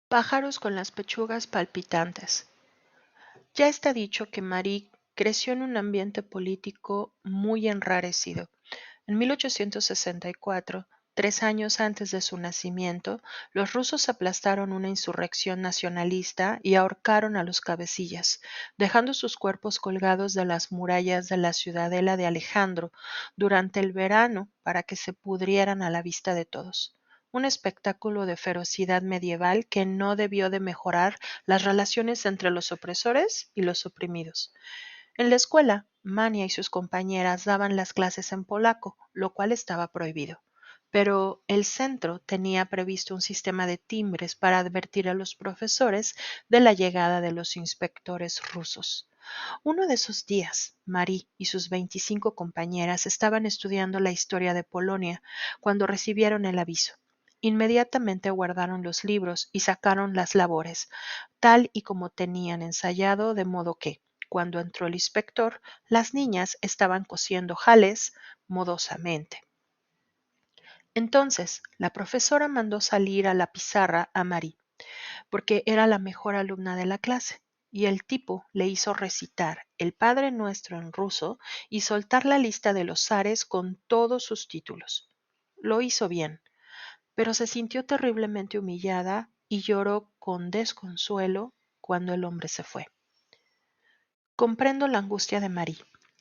Pájaros con las pechugas palpitantes. Ya está dicho que Marie creció en un ambiente político muy enrarecido. En 1864, 3 años antes de su nacimiento, los rusos aplastaron una insurrección nacionalista y ahorcaron a los cabecillas, dejando sus cuerpos colgados de las murallas de la ciudadela de Alejandro durante el verano para que se pudrieran a la vista de todos. Un espectáculo de ferocidad medieval que no debió de mejorar las relaciones entre los opresores y los oprimidos. En la escuela, Mania y sus compañeras daban las clases en polaco, lo cual estaba prohibido. Pero el centro tenía previsto un sistema de timbres para advertir a los profesores de la llegada de los inspectores rusos. Uno de esos días, Marie y sus 25 compañeras estaban estudiando la historia de Polonia cuando recibieron el aviso. Inmediatamente guardaron los libros y sacaron las labores, tal y como tenían ensayado, de modo que, cuando entró el inspector, las niñas estaban cosiendo jales modosamente. Entonces, la profesora mandó salir a la pizarra a Marie, porque era la mejor alumna de la clase, y el tipo le hizo recitar el Padre Nuestro en ruso y soltar la lista de los zares con todos sus títulos. Lo hizo bien, pero se sintió terriblemente humillada y lloró con desconsuelo cuando el hombre se fue. Comprendo la angustia de Marie.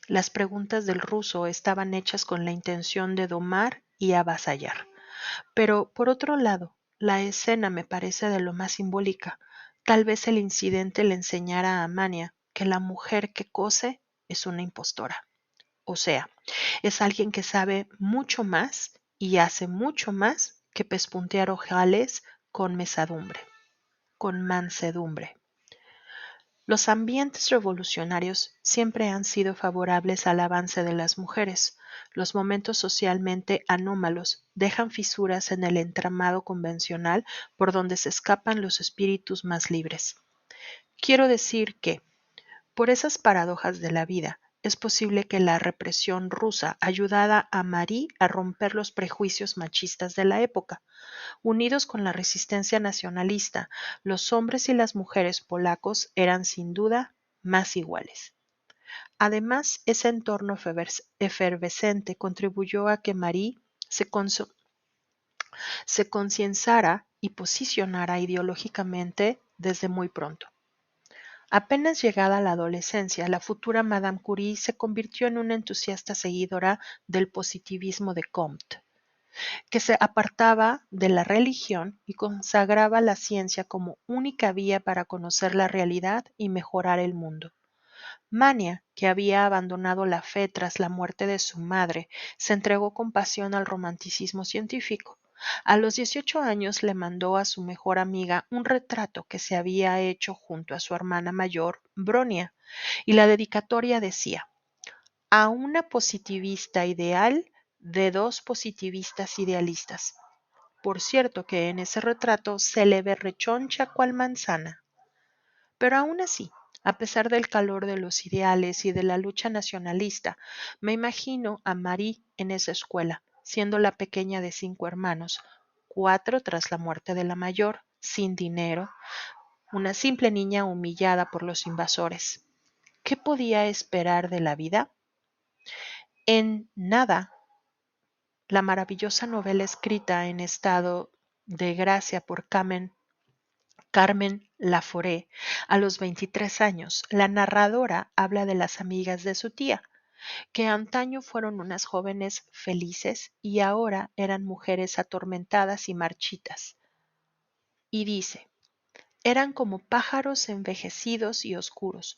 Las preguntas del ruso estaban hechas con la intención de domar y avasallar. Pero, por otro lado, la escena me parece de lo más simbólica. Tal vez el incidente le enseñara a Mania que la mujer que cose es una impostora. O sea, es alguien que sabe mucho más y hace mucho más que pespuntear ojales con mesadumbre, con mansedumbre. Los ambientes revolucionarios siempre han sido favorables al avance de las mujeres. Los momentos socialmente anómalos dejan fisuras en el entramado convencional por donde se escapan los espíritus más libres. Quiero decir que, por esas paradojas de la vida, es posible que la represión rusa ayudara a Marie a romper los prejuicios machistas de la época. Unidos con la resistencia nacionalista, los hombres y las mujeres polacos eran sin duda más iguales. Además, ese entorno efervescente contribuyó a que Marie se, se concienciara y posicionara ideológicamente desde muy pronto. Apenas llegada a la adolescencia, la futura Madame Curie se convirtió en una entusiasta seguidora del positivismo de Comte, que se apartaba de la religión y consagraba la ciencia como única vía para conocer la realidad y mejorar el mundo. Mania, que había abandonado la fe tras la muerte de su madre, se entregó con pasión al romanticismo científico. A los 18 años le mandó a su mejor amiga un retrato que se había hecho junto a su hermana mayor, Bronia, y la dedicatoria decía: a una positivista ideal de dos positivistas idealistas. Por cierto que en ese retrato se le ve rechoncha cual manzana. Pero aún así, a pesar del calor de los ideales y de la lucha nacionalista, me imagino a Marie en esa escuela, siendo la pequeña de 5 hermanos, 4 tras la muerte de la mayor, sin dinero, una simple niña humillada por los invasores. ¿Qué podía esperar de la vida? En nada. La maravillosa novela escrita en estado de gracia por Carmen Laforet a los 23 años, la narradora habla de las amigas de su tía, que antaño fueron unas jóvenes felices y ahora eran mujeres atormentadas y marchitas. Y dice: eran como pájaros envejecidos y oscuros,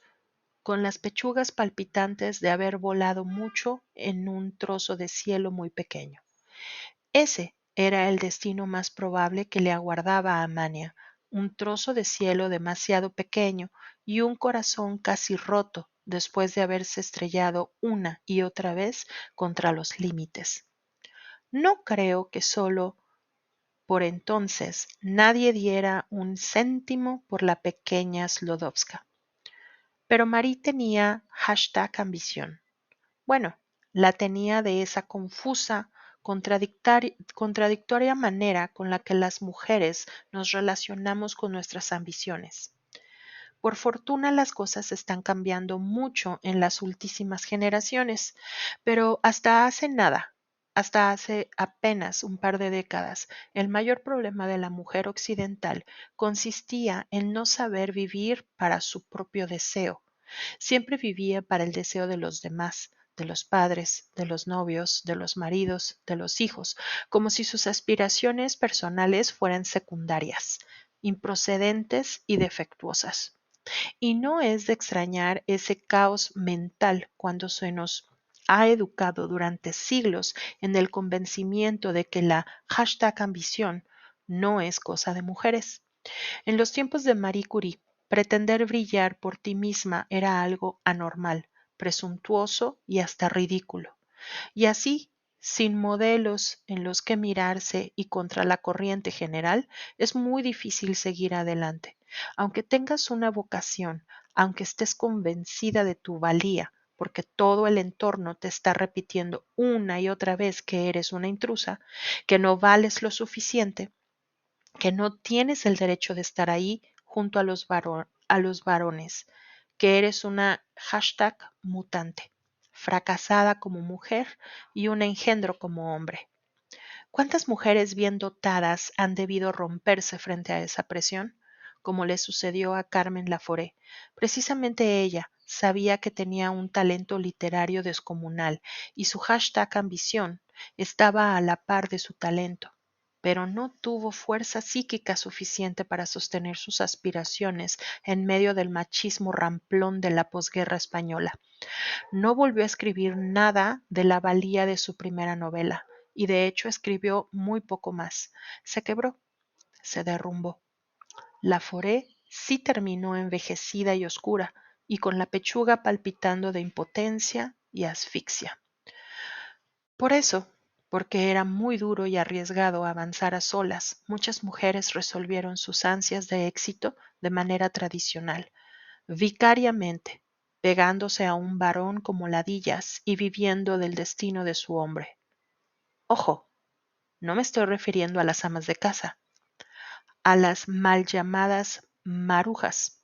con las pechugas palpitantes de haber volado mucho en un trozo de cielo muy pequeño. Ese era el destino más probable que le aguardaba a Mania: un trozo de cielo demasiado pequeño y un corazón casi roto después de haberse estrellado una y otra vez contra los límites. No creo que solo por entonces nadie diera un céntimo por la pequeña Slodowska. Pero Marie tenía #ambición. Bueno, la tenía de esa confusa contradictoria manera con la que las mujeres nos relacionamos con nuestras ambiciones. Por fortuna las cosas están cambiando mucho en las últimas generaciones, pero hasta hace apenas un par de décadas, el mayor problema de la mujer occidental consistía en no saber vivir para su propio deseo. Siempre vivía para el deseo de los demás, de los padres, de los novios, de los maridos, de los hijos, como si sus aspiraciones personales fueran secundarias, improcedentes y defectuosas. Y no es de extrañar ese caos mental cuando se nos ha educado durante siglos en el convencimiento de que la #ambición no es cosa de mujeres. En los tiempos de Marie Curie, pretender brillar por ti misma era algo anormal, presuntuoso y hasta ridículo. Y así, sin modelos en los que mirarse y contra la corriente general, es muy difícil seguir adelante. Aunque tengas una vocación, aunque estés convencida de tu valía, porque todo el entorno te está repitiendo una y otra vez que eres una intrusa, que no vales lo suficiente, que no tienes el derecho de estar ahí junto a los varones, que eres una #mutante, fracasada como mujer y un engendro como hombre. ¿Cuántas mujeres bien dotadas han debido romperse frente a esa presión? Como le sucedió a Carmen Laforet. Precisamente ella sabía que tenía un talento literario descomunal y su #ambición estaba a la par de su talento, pero no tuvo fuerza psíquica suficiente para sostener sus aspiraciones en medio del machismo ramplón de la posguerra española. No volvió a escribir nada de la valía de su primera novela, y de hecho escribió muy poco más. Se quebró, se derrumbó. Laforet sí terminó envejecida y oscura, y con la pechuga palpitando de impotencia y asfixia. Por eso, porque era muy duro y arriesgado avanzar a solas, muchas mujeres resolvieron sus ansias de éxito de manera tradicional, vicariamente, pegándose a un varón como ladillas y viviendo del destino de su hombre. Ojo, no me estoy refiriendo a las amas de casa, a las mal llamadas marujas,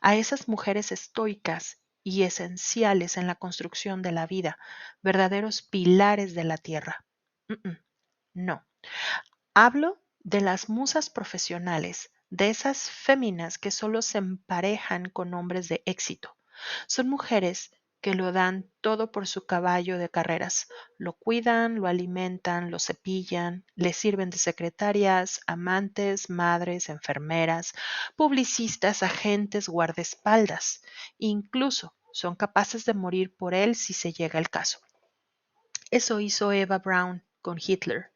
a esas mujeres estoicas y esenciales en la construcción de la vida, verdaderos pilares de la tierra. No, hablo de las musas profesionales, de esas féminas que solo se emparejan con hombres de éxito. Son mujeres que lo dan todo por su caballo de carreras. Lo cuidan, lo alimentan, lo cepillan, le sirven de secretarias, amantes, madres, enfermeras, publicistas, agentes, guardaespaldas. Incluso son capaces de morir por él si se llega el caso. Eso hizo Eva Braun con Hitler.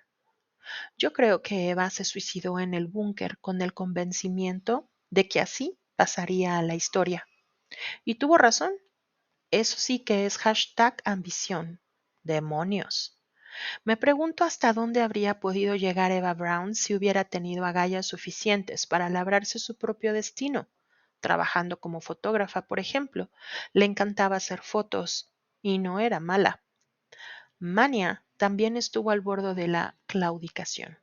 Yo creo que Eva se suicidó en el búnker con el convencimiento de que así pasaría a la historia. Y tuvo razón. Eso sí que es #ambición. Demonios. Me pregunto hasta dónde habría podido llegar Eva Braun si hubiera tenido agallas suficientes para labrarse su propio destino. Trabajando como fotógrafa, por ejemplo, le encantaba hacer fotos y no era mala. Mania también estuvo al borde de la claudicación.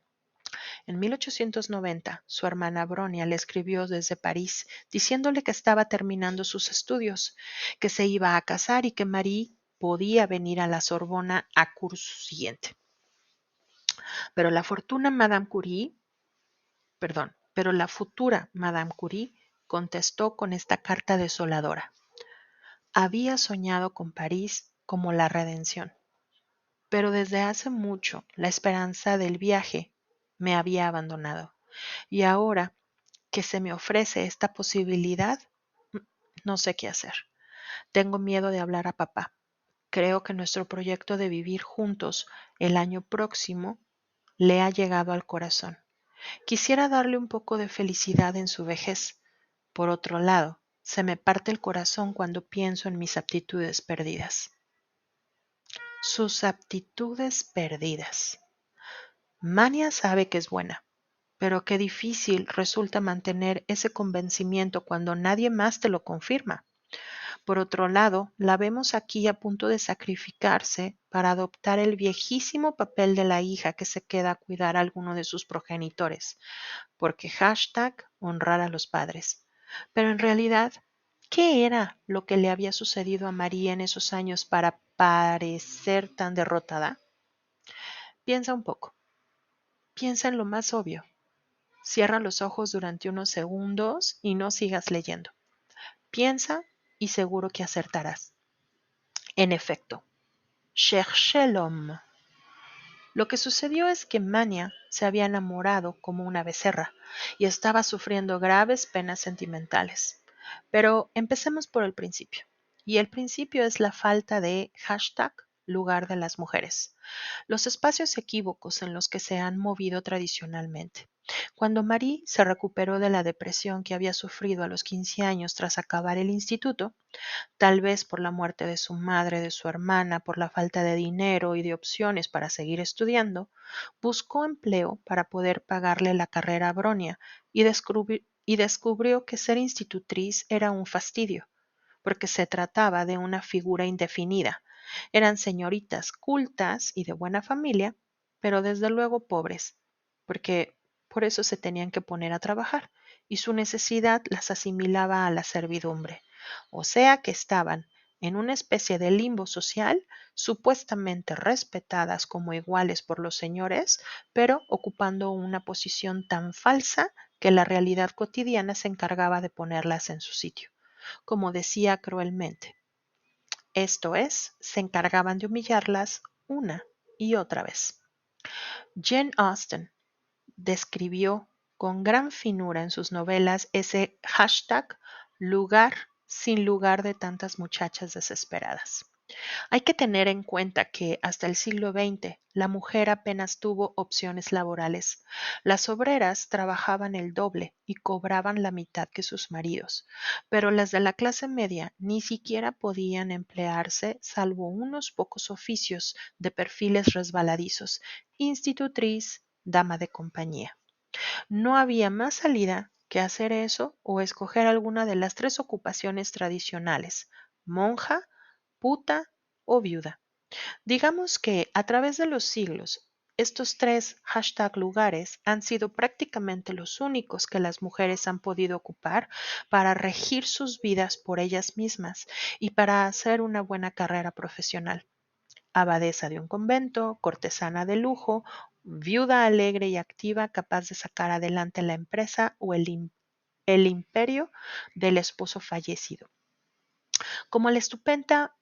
En 1890, su hermana Bronia le escribió desde París diciéndole que estaba terminando sus estudios, que se iba a casar y que Marie podía venir a la Sorbona a curso siguiente. Pero la fortuna Madame Curie, pero la futura Madame Curie contestó con esta carta desoladora. Había soñado con París como la redención, pero desde hace mucho la esperanza del viaje me había abandonado. Y ahora que se me ofrece esta posibilidad, no sé qué hacer. Tengo miedo de hablar a papá. Creo que nuestro proyecto de vivir juntos el año próximo le ha llegado al corazón. Quisiera darle un poco de felicidad en su vejez. Por otro lado, se me parte el corazón cuando pienso en mis aptitudes perdidas. Sus aptitudes perdidas. Mania sabe que es buena, pero qué difícil resulta mantener ese convencimiento cuando nadie más te lo confirma. Por otro lado, la vemos aquí a punto de sacrificarse para adoptar el viejísimo papel de la hija que se queda a cuidar a alguno de sus progenitores, porque hashtag honrar a los padres. Pero en realidad, ¿qué era lo que le había sucedido a María en esos años para parecer tan derrotada? Piensa un poco, piensa en lo más obvio. Cierra los ojos durante unos segundos y no sigas leyendo. Piensa y seguro que acertarás. En efecto, cherchez l'homme. Lo que sucedió es que Mania se había enamorado como una becerra y estaba sufriendo graves penas sentimentales. Pero empecemos por el principio. Y el principio es la falta de hashtag lugar de las mujeres, los espacios equívocos en los que se han movido tradicionalmente. Cuando Marie se recuperó de la depresión que había sufrido a los 15 años tras acabar el instituto, tal vez por la muerte de su madre, de su hermana, por la falta de dinero y de opciones para seguir estudiando, buscó empleo para poder pagarle la carrera a Bronia y descubrió que ser institutriz era un fastidio, porque se trataba de una figura indefinida. Eran señoritas cultas y de buena familia, pero desde luego pobres, porque por eso se tenían que poner a trabajar, y su necesidad las asimilaba a la servidumbre. O sea que estaban en una especie de limbo social, supuestamente respetadas como iguales por los señores, pero ocupando una posición tan falsa que la realidad cotidiana se encargaba de ponerlas en su sitio, como decía cruelmente. Esto es, se encargaban de humillarlas una y otra vez. Jane Austen describió con gran finura en sus novelas ese hashtag lugar sin lugar de tantas muchachas desesperadas. Hay que tener en cuenta que hasta el siglo XX la mujer apenas tuvo opciones laborales. Las obreras trabajaban el doble y cobraban la mitad que sus maridos, pero las de la clase media ni siquiera podían emplearse salvo unos pocos oficios de perfiles resbaladizos: institutriz, dama de compañía. No había más salida que hacer eso o escoger alguna de las tres ocupaciones tradicionales: monja, puta o viuda. Digamos que a través de los siglos, estos tres hashtag lugares han sido prácticamente los únicos que las mujeres han podido ocupar para regir sus vidas por ellas mismas y para hacer una buena carrera profesional: abadesa de un convento, cortesana de lujo, viuda alegre y activa capaz de sacar adelante la empresa o el imperio del esposo fallecido. Como la estupenda,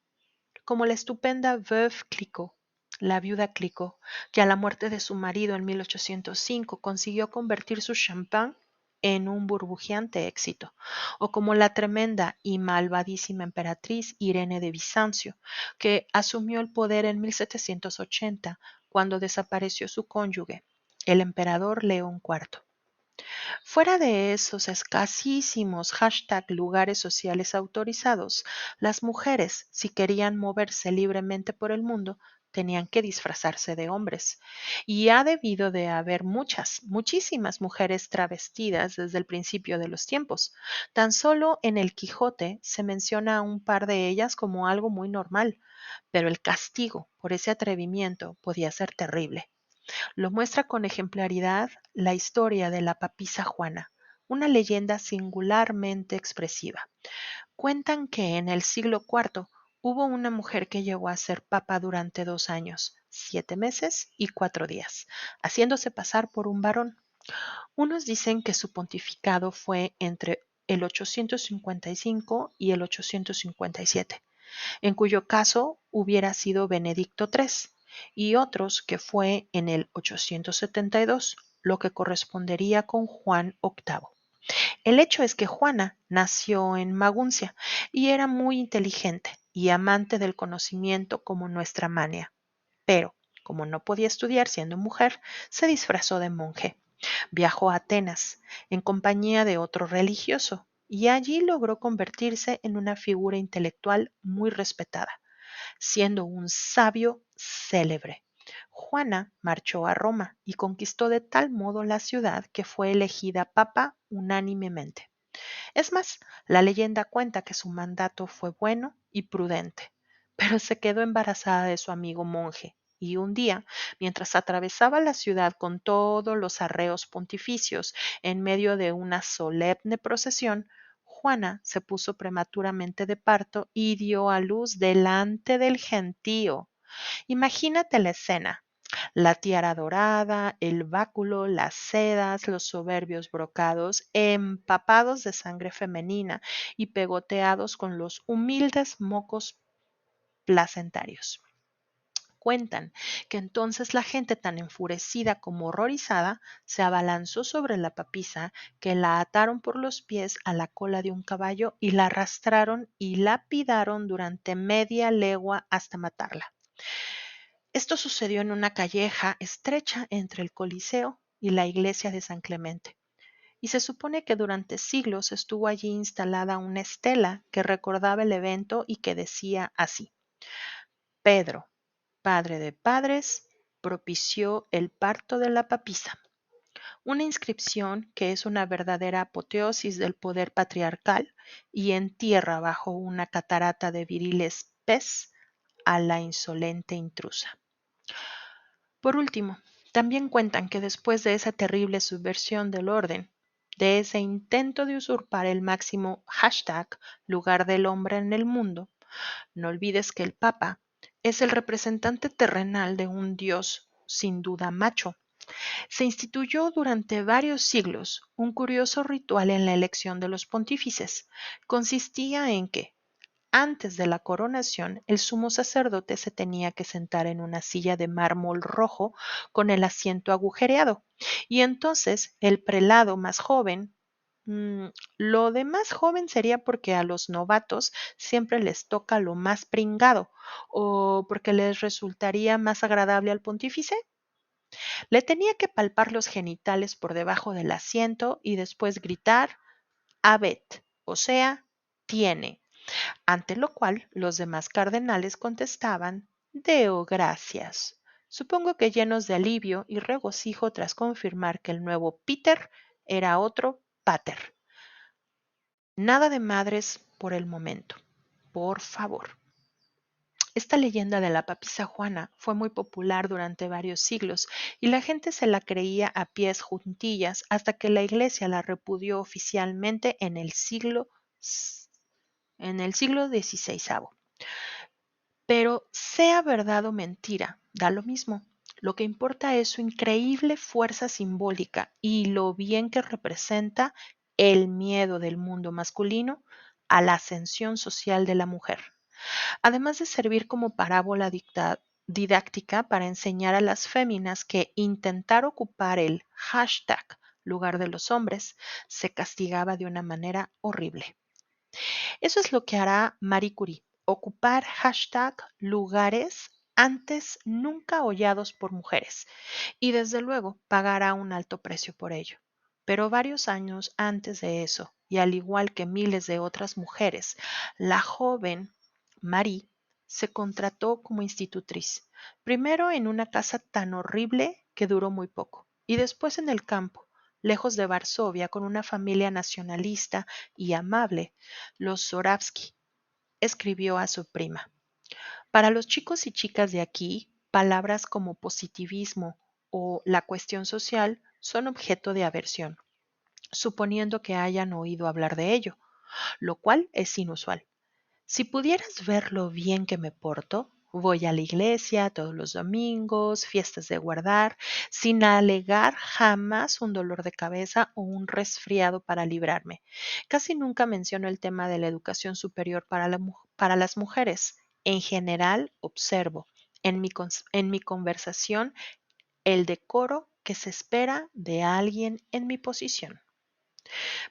como la estupenda Veuve Clicquot, la viuda Clicquot, que a la muerte de su marido en 1805 consiguió convertir su champán en un burbujeante éxito, o como la tremenda y malvadísima emperatriz Irene de Bizancio, que asumió el poder en 1780 cuando desapareció su cónyuge, el emperador León IV. Fuera de esos escasísimos hashtag lugares sociales autorizados, las mujeres, si querían moverse libremente por el mundo, tenían que disfrazarse de hombres. Y ha debido de haber muchas, muchísimas mujeres travestidas desde el principio de los tiempos. Tan solo en el Quijote se menciona a un par de ellas como algo muy normal, pero el castigo por ese atrevimiento podía ser terrible. Lo muestra con ejemplaridad la historia de la papisa Juana, una leyenda singularmente expresiva. Cuentan que en el siglo IV hubo una mujer que llegó a ser papa durante 2 años, 7 meses y 4 días, haciéndose pasar por un varón. Unos dicen que su pontificado fue entre el 855 y el 857, en cuyo caso hubiera sido Benedicto III, y otros que fue en el 872, lo que correspondería con Juan VIII. El hecho es que Juana nació en Maguncia y era muy inteligente y amante del conocimiento como nuestra Mania, pero como no podía estudiar siendo mujer, se disfrazó de monje. Viajó a Atenas en compañía de otro religioso y allí logró convertirse en una figura intelectual muy respetada, siendo un sabio célebre. Juana marchó a Roma y conquistó de tal modo la ciudad que fue elegida papa unánimemente. Es más, la leyenda cuenta que su mandato fue bueno y prudente, pero se quedó embarazada de su amigo monje, y un día, mientras atravesaba la ciudad con todos los arreos pontificios en medio de una solemne procesión, Juana se puso prematuramente de parto y dio a luz delante del gentío. Imagínate la escena: la tiara dorada, el báculo, las sedas, los soberbios brocados, empapados de sangre femenina y pegoteados con los humildes mocos placentarios. Cuentan que entonces la gente, tan enfurecida como horrorizada, se abalanzó sobre la papisa, que la ataron por los pies a la cola de un caballo y la arrastraron y lapidaron durante media legua hasta matarla. Esto sucedió en una calleja estrecha entre el Coliseo y la iglesia de San Clemente, y se supone que durante siglos estuvo allí instalada una estela que recordaba el evento y que decía así: Pedro, padre de padres, propició el parto de la papisa. Una inscripción que es una verdadera apoteosis del poder patriarcal y entierra bajo una catarata de viriles pez a la insolente intrusa. Por último, también cuentan que después de esa terrible subversión del orden, de ese intento de usurpar el máximo hashtag lugar del hombre en el mundo, no olvides que el Papa es el representante terrenal de un Dios sin duda macho. Se instituyó durante varios siglos un curioso ritual en la elección de los pontífices. Consistía en que, antes de la coronación, el sumo sacerdote se tenía que sentar en una silla de mármol rojo con el asiento agujereado, y entonces el prelado más joven, mm, lo de más joven sería porque a los novatos siempre les toca lo más pringado, o porque les resultaría más agradable al pontífice, le tenía que palpar los genitales por debajo del asiento y después gritar «Habet», o sea, tiene, ante lo cual los demás cardenales contestaban «Deo gracias», supongo que llenos de alivio y regocijo tras confirmar que el nuevo Peter era otro pater. Nada de madres por el momento, por favor. Esta leyenda de la papisa Juana fue muy popular durante varios siglos y la gente se la creía a pies juntillas hasta que la iglesia la repudió oficialmente en el siglo XVI. Pero sea verdad o mentira, da lo mismo. Lo que importa es su increíble fuerza simbólica y lo bien que representa el miedo del mundo masculino a la ascensión social de la mujer, además de servir como parábola didáctica para enseñar a las féminas que intentar ocupar el hashtag lugar de los hombres se castigaba de una manera horrible. Eso es lo que hará Marie Curie: ocupar hashtag lugares antes nunca hollados por mujeres, y desde luego pagará un alto precio por ello. Pero varios años antes de eso, y al igual que miles de otras mujeres, la joven Marie se contrató como institutriz, primero en una casa tan horrible que duró muy poco, y después en el campo, lejos de Varsovia, con una familia nacionalista y amable, los Zoravsky. Escribió a su prima: para los chicos y chicas de aquí, palabras como positivismo o la cuestión social son objeto de aversión, suponiendo que hayan oído hablar de ello, lo cual es inusual. Si pudieras ver lo bien que me porto, voy a la iglesia todos los domingos, fiestas de guardar, sin alegar jamás un dolor de cabeza o un resfriado para librarme. Casi nunca menciono el tema de la educación superior para las mujeres. En general, observo en mi conversación el decoro que se espera de alguien en mi posición.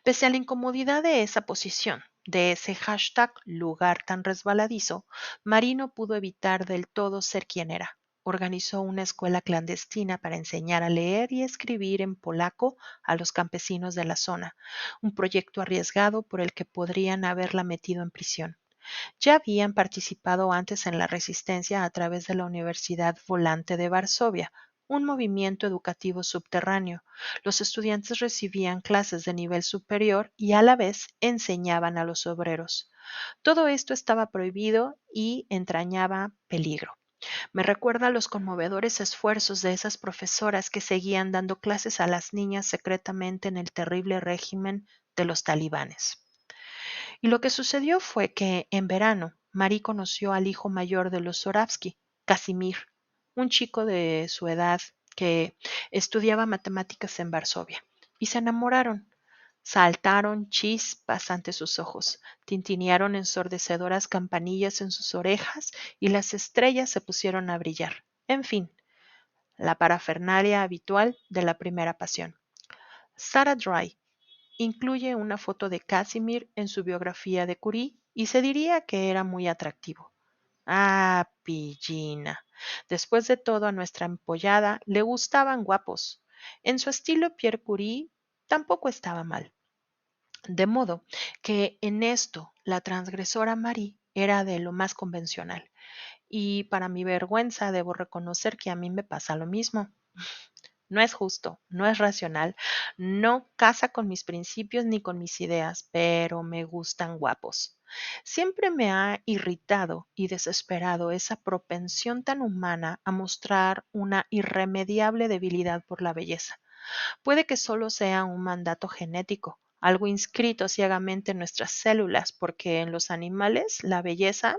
Pese a la incomodidad de esa posición, de ese hashtag lugar tan resbaladizo, Marie no pudo evitar del todo ser quien era. Organizó una escuela clandestina para enseñar a leer y escribir en polaco a los campesinos de la zona, un proyecto arriesgado por el que podrían haberla metido en prisión. Ya habían participado antes en la resistencia a través de la Universidad Volante de Varsovia, un movimiento educativo subterráneo. Los estudiantes recibían clases de nivel superior y a la vez enseñaban a los obreros. Todo esto estaba prohibido y entrañaba peligro. Me recuerda los conmovedores esfuerzos de esas profesoras que seguían dando clases a las niñas secretamente en el terrible régimen de los talibanes. Y lo que sucedió fue que, en verano, Marie conoció al hijo mayor de los Zoravsky, Casimir, un chico de su edad que estudiaba matemáticas en Varsovia, y se enamoraron. Saltaron chispas ante sus ojos, tintinearon ensordecedoras campanillas en sus orejas y las estrellas se pusieron a brillar. En fin, la parafernalia habitual de la primera pasión. Sarah Dry incluye una foto de Casimir en su biografía de Curie y se diría que era muy atractivo. Ah, pillina. Después de todo, a nuestra empollada le gustaban guapos. En su estilo, Pierre Curie tampoco estaba mal. De modo que en esto la transgresora Marie era de lo más convencional. Y para mi vergüenza debo reconocer que a mí me pasa lo mismo. No es justo, no es racional, no casa con mis principios ni con mis ideas, pero me gustan guapos. Siempre me ha irritado y desesperado esa propensión tan humana a mostrar una irremediable debilidad por la belleza. Puede que solo sea un mandato genético, algo inscrito ciegamente en nuestras células, porque en los animales la belleza,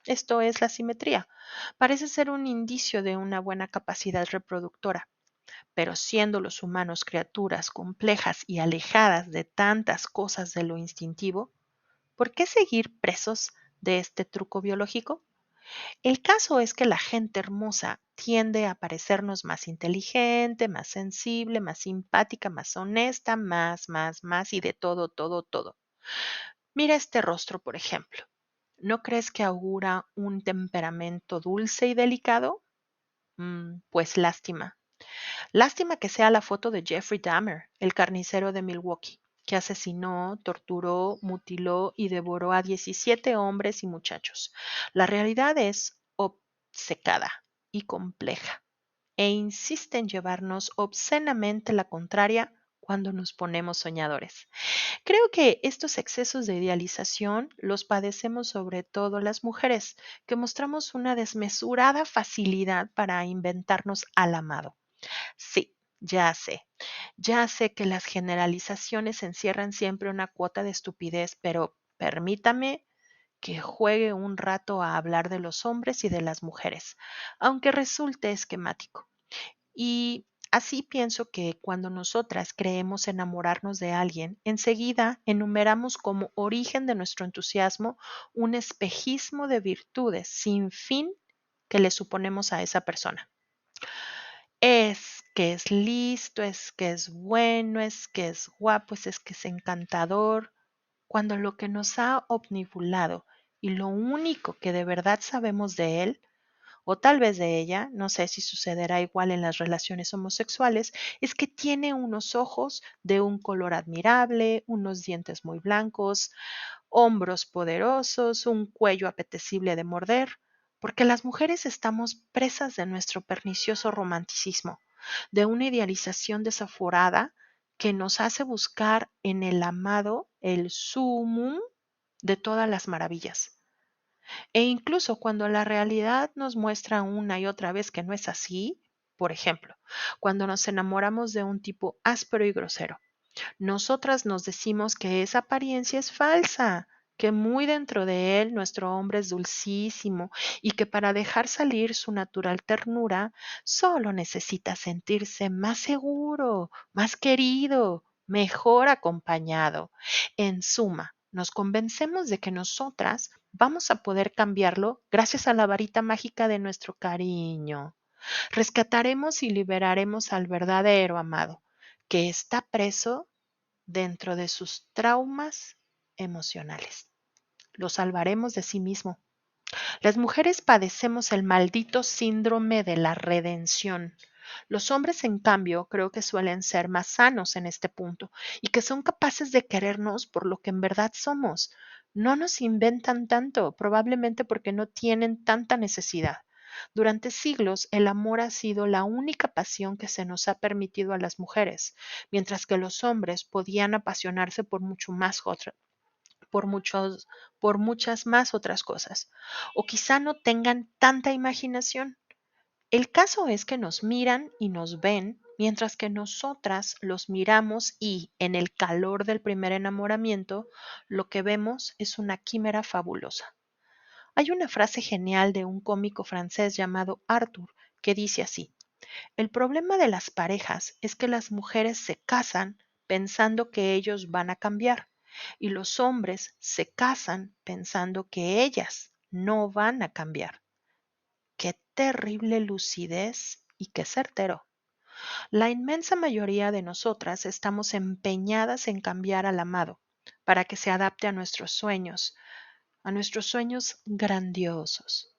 esto es la simetría, parece ser un indicio de una buena capacidad reproductora. Pero siendo los humanos criaturas complejas y alejadas de tantas cosas de lo instintivo, ¿por qué seguir presos de este truco biológico? El caso es que la gente hermosa tiende a parecernos más inteligente, más sensible, más simpática, más honesta, más y de todo, todo, todo. Mira este rostro, por ejemplo. ¿No crees que augura un temperamento dulce y delicado? Pues lástima. Lástima que sea la foto de Jeffrey Dahmer, el carnicero de Milwaukee, que asesinó, torturó, mutiló y devoró a 17 hombres y muchachos. La realidad es obcecada y compleja e insiste en llevarnos obscenamente la contraria cuando nos ponemos soñadores. Creo que estos excesos de idealización los padecemos sobre todo las mujeres, que mostramos una desmesurada facilidad para inventarnos al amado. Sí, ya sé que las generalizaciones encierran siempre una cuota de estupidez, pero permítame que juegue un rato a hablar de los hombres y de las mujeres, aunque resulte esquemático. Y así pienso que cuando nosotras creemos enamorarnos de alguien, enseguida enumeramos como origen de nuestro entusiasmo un espejismo de virtudes sin fin que le suponemos a esa persona. Es que es listo, es que es bueno, es que es guapo, es que es encantador, cuando lo que nos ha obnubilado y lo único que de verdad sabemos de él, o tal vez de ella, no sé si sucederá igual en las relaciones homosexuales, es que tiene unos ojos de un color admirable, unos dientes muy blancos, hombros poderosos, un cuello apetecible de morder, porque las mujeres estamos presas de nuestro pernicioso romanticismo, de una idealización desaforada que nos hace buscar en el amado el sumum de todas las maravillas. E incluso cuando la realidad nos muestra una y otra vez que no es así, por ejemplo, cuando nos enamoramos de un tipo áspero y grosero, nosotras nos decimos que esa apariencia es falsa, que muy dentro de él nuestro hombre es dulcísimo y que para dejar salir su natural ternura solo necesita sentirse más seguro, más querido, mejor acompañado. En suma, nos convencemos de que nosotras vamos a poder cambiarlo gracias a la varita mágica de nuestro cariño. Rescataremos y liberaremos al verdadero amado, que está preso dentro de sus traumas emocionales. Lo salvaremos de sí mismo. Las mujeres padecemos el maldito síndrome de la redención. Los hombres, en cambio, creo que suelen ser más sanos en este punto y que son capaces de querernos por lo que en verdad somos. No nos inventan tanto, probablemente porque no tienen tanta necesidad. Durante siglos, el amor ha sido la única pasión que se nos ha permitido a las mujeres, mientras que los hombres podían apasionarse por muchos, por muchas más otras cosas, o quizá no tengan tanta imaginación. El caso es que nos miran y nos ven, mientras que nosotras los miramos y, en el calor del primer enamoramiento, lo que vemos es una quimera fabulosa. Hay una frase genial de un cómico francés llamado Arthur que dice así: el problema de las parejas es que las mujeres se casan pensando que ellos van a cambiar y los hombres se casan pensando que ellas no van a cambiar. Qué terrible lucidez y qué certero. La inmensa mayoría de nosotras estamos empeñadas en cambiar al amado para que se adapte a nuestros sueños grandiosos.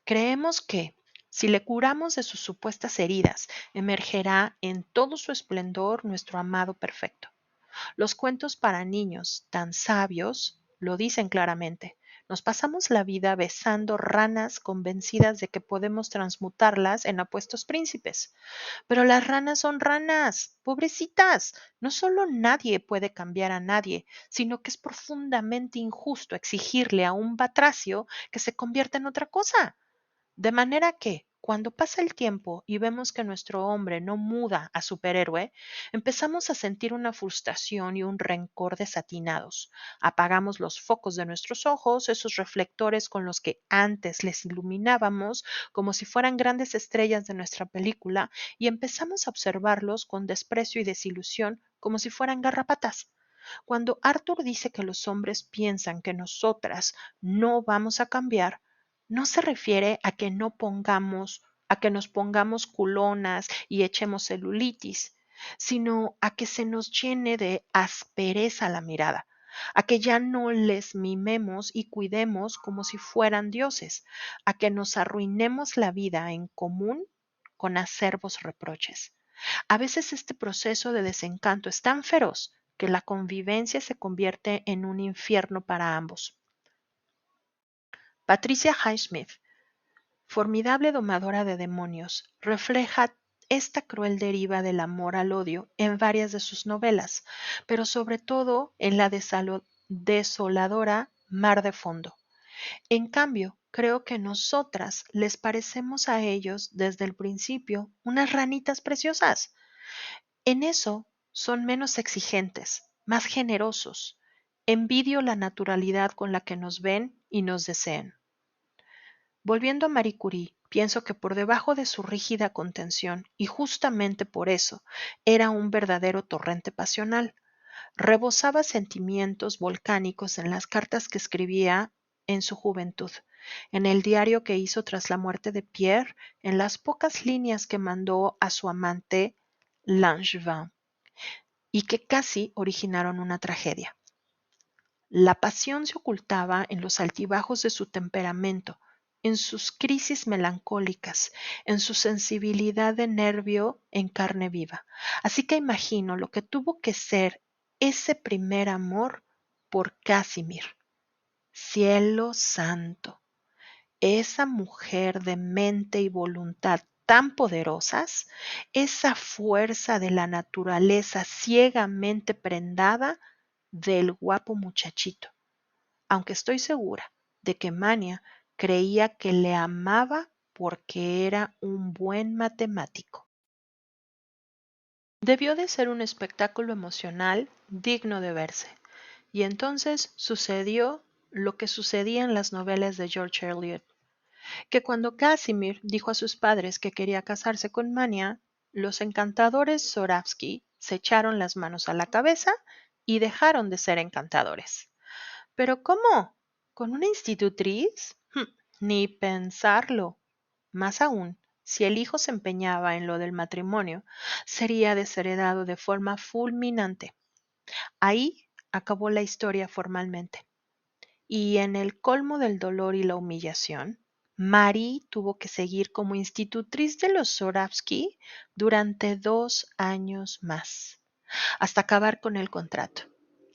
Creemos que, si le curamos de sus supuestas heridas, emergerá en todo su esplendor nuestro amado perfecto. Los cuentos para niños, tan sabios, lo dicen claramente. Nos pasamos la vida besando ranas convencidas de que podemos transmutarlas en apuestos príncipes. Pero las ranas son ranas, pobrecitas. No solo nadie puede cambiar a nadie, sino que es profundamente injusto exigirle a un batracio que se convierta en otra cosa. De manera que, cuando pasa el tiempo y vemos que nuestro hombre no muda a superhéroe, empezamos a sentir una frustración y un rencor desatinados. Apagamos los focos de nuestros ojos, esos reflectores con los que antes les iluminábamos como si fueran grandes estrellas de nuestra película, y empezamos a observarlos con desprecio y desilusión como si fueran garrapatas. Cuando Arthur dice que los hombres piensan que nosotras no vamos a cambiar, no se refiere a que nos pongamos culonas y echemos celulitis, sino a que se nos llene de aspereza la mirada, a que ya no les mimemos y cuidemos como si fueran dioses, a que nos arruinemos la vida en común con acerbos reproches. A veces este proceso de desencanto es tan feroz que la convivencia se convierte en un infierno para ambos. Patricia Highsmith, formidable domadora de demonios, refleja esta cruel deriva del amor al odio en varias de sus novelas, pero sobre todo en la desoladora Mar de Fondo. En cambio, creo que nosotras les parecemos a ellos desde el principio unas ranitas preciosas. En eso son menos exigentes, más generosos. Envidio la naturalidad con la que nos ven y nos desean. Volviendo a Marie Curie, pienso que por debajo de su rígida contención, y justamente por eso, era un verdadero torrente pasional. Rebosaba sentimientos volcánicos en las cartas que escribía en su juventud, en el diario que hizo tras la muerte de Pierre, en las pocas líneas que mandó a su amante Langevin, y que casi originaron una tragedia. La pasión se ocultaba en los altibajos de su temperamento, en sus crisis melancólicas, en su sensibilidad de nervio en carne viva. Así que imagino lo que tuvo que ser ese primer amor por Casimir. Cielo santo, esa mujer de mente y voluntad tan poderosas, esa fuerza de la naturaleza ciegamente prendada del guapo muchachito, aunque estoy segura de que Mania creía que le amaba porque era un buen matemático. Debió de ser un espectáculo emocional digno de verse, y entonces sucedió lo que sucedía en las novelas de George Eliot, que cuando Casimir dijo a sus padres que quería casarse con Mania, los encantadores Zoravsky se echaron las manos a la cabeza y dejaron de ser encantadores. ¿Pero cómo? ¿Con una institutriz? Ni pensarlo. Más aún, si el hijo se empeñaba en lo del matrimonio, sería desheredado de forma fulminante. Ahí acabó la historia formalmente. Y en el colmo del dolor y la humillación, Marie tuvo que seguir como institutriz de los Zoravsky durante 2 años más, hasta acabar con el contrato,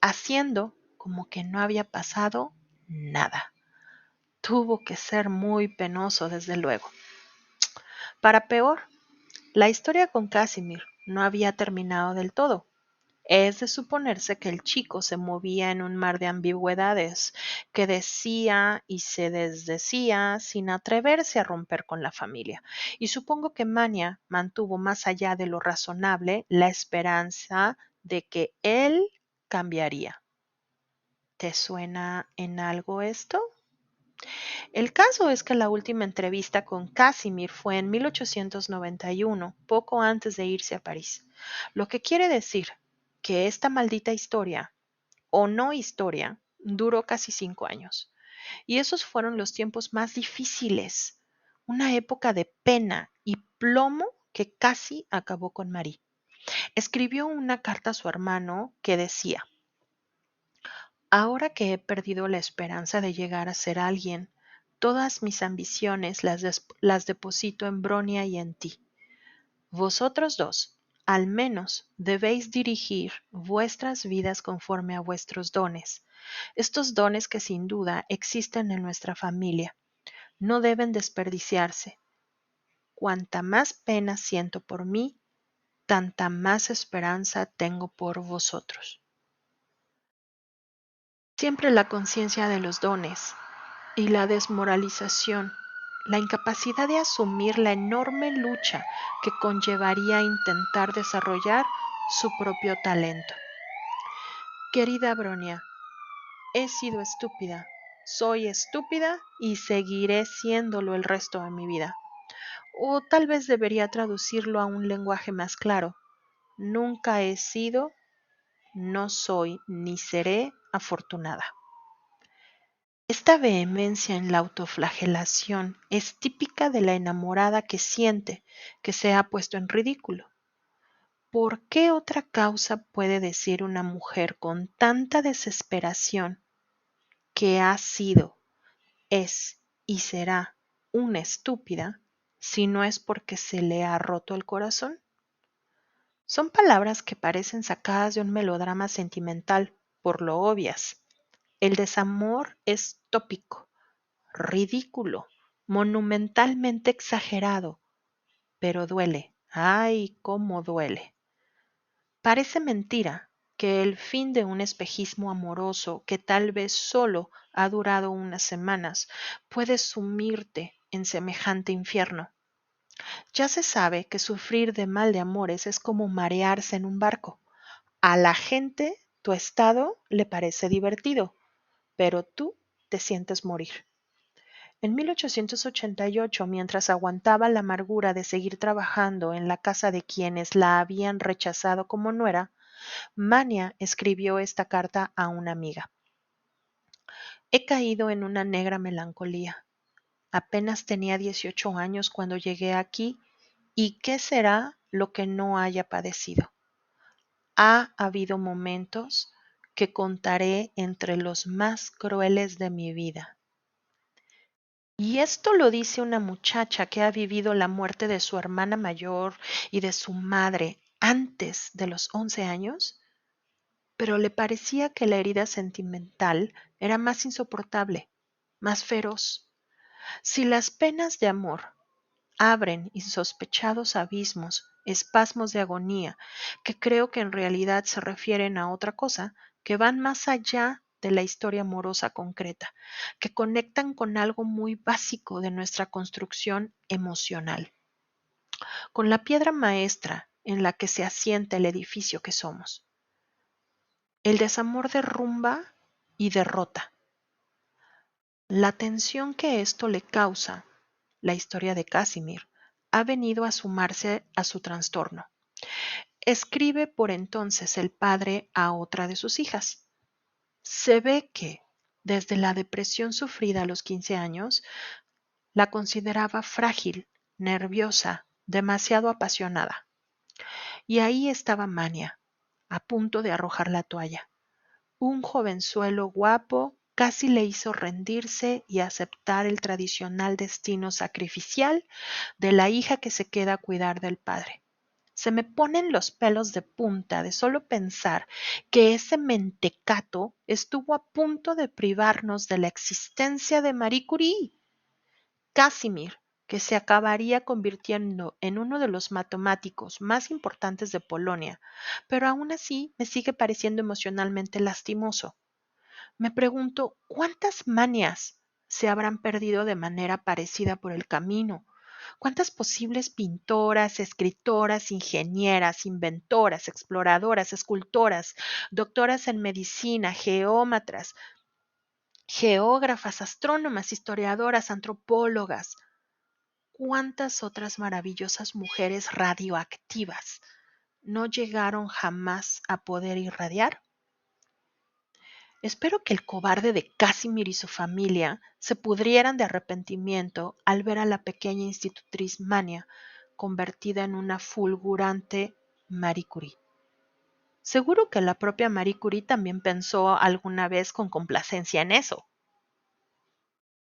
haciendo como que no había pasado nada. Tuvo que ser muy penoso, desde luego. Para peor, la historia con Casimir no había terminado del todo. Es de suponerse que el chico se movía en un mar de ambigüedades, que decía y se desdecía sin atreverse a romper con la familia. Y supongo que Mania mantuvo más allá de lo razonable la esperanza de que él cambiaría. ¿Te suena en algo esto? El caso es que la última entrevista con Casimir fue en 1891, poco antes de irse a París, lo que quiere decir que esta maldita historia, o no historia, duró casi 5 años. Y esos fueron los tiempos más difíciles, una época de pena y plomo que casi acabó con Marie. Escribió una carta a su hermano que decía: ahora que he perdido la esperanza de llegar a ser alguien, todas mis ambiciones las deposito en Bronia y en ti. Vosotros dos, al menos, debéis dirigir vuestras vidas conforme a vuestros dones. Estos dones que sin duda existen en nuestra familia, no deben desperdiciarse. Cuanta más pena siento por mí, tanta más esperanza tengo por vosotros. Siempre la conciencia de los dones y la desmoralización, la incapacidad de asumir la enorme lucha que conllevaría intentar desarrollar su propio talento. Querida Bronia, he sido estúpida, soy estúpida y seguiré siéndolo el resto de mi vida. O tal vez debería traducirlo a un lenguaje más claro. Nunca he sido, no soy ni seré afortunada. Esta vehemencia en la autoflagelación es típica de la enamorada que siente que se ha puesto en ridículo. ¿Por qué otra causa puede decir una mujer con tanta desesperación que ha sido, es y será una estúpida si no es porque se le ha roto el corazón? Son palabras que parecen sacadas de un melodrama sentimental, por lo obvias. El desamor es tópico, ridículo, monumentalmente exagerado, pero duele. ¡Ay, cómo duele! Parece mentira que el fin de un espejismo amoroso que tal vez solo ha durado unas semanas puede sumirte en semejante infierno. Ya se sabe que sufrir de mal de amores es como marearse en un barco. A la gente tu estado le parece divertido, pero tú te sientes morir. En 1888, mientras aguantaba la amargura de seguir trabajando en la casa de quienes la habían rechazado como nuera, Mania escribió esta carta a una amiga. He caído en una negra melancolía. Apenas tenía 18 años cuando llegué aquí, y ¿qué será lo que no haya padecido? Ha habido momentos que contaré entre los más crueles de mi vida. Y esto lo dice una muchacha que ha vivido la muerte de su hermana mayor y de su madre antes de los 11 años, pero le parecía que la herida sentimental era más insoportable, más feroz. Si las penas de amor abren insospechados abismos, espasmos de agonía, que creo que en realidad se refieren a otra cosa, que van más allá de la historia amorosa concreta, que conectan con algo muy básico de nuestra construcción emocional, con la piedra maestra en la que se asienta el edificio que somos. El desamor derrumba y derrota. La tensión que esto le causa, la historia de Casimir, ha venido a sumarse a su trastorno. Escribe por entonces el padre a otra de sus hijas. Se ve que, desde la depresión sufrida a los 15 años, la consideraba frágil, nerviosa, demasiado apasionada. Y ahí estaba Mania, a punto de arrojar la toalla. Un jovenzuelo guapo casi le hizo rendirse y aceptar el tradicional destino sacrificial de la hija que se queda a cuidar del padre. Se me ponen los pelos de punta de solo pensar que ese mentecato estuvo a punto de privarnos de la existencia de Marie Curie. Casimir que se acabaría convirtiendo en uno de los matemáticos más importantes de Polonia, pero aún así me sigue pareciendo emocionalmente lastimoso. Me pregunto cuántas manias se habrán perdido de manera parecida por el camino. ¿Cuántas posibles pintoras, escritoras, ingenieras, inventoras, exploradoras, escultoras, doctoras en medicina, geómatras, geógrafas, astrónomas, historiadoras, antropólogas? ¿Cuántas otras maravillosas mujeres radioactivas no llegaron jamás a poder irradiar? Espero que el cobarde de Casimir y su familia se pudrieran de arrepentimiento al ver a la pequeña institutriz Mania convertida en una fulgurante Marie Curie. Seguro que la propia Marie Curie también pensó alguna vez con complacencia en eso.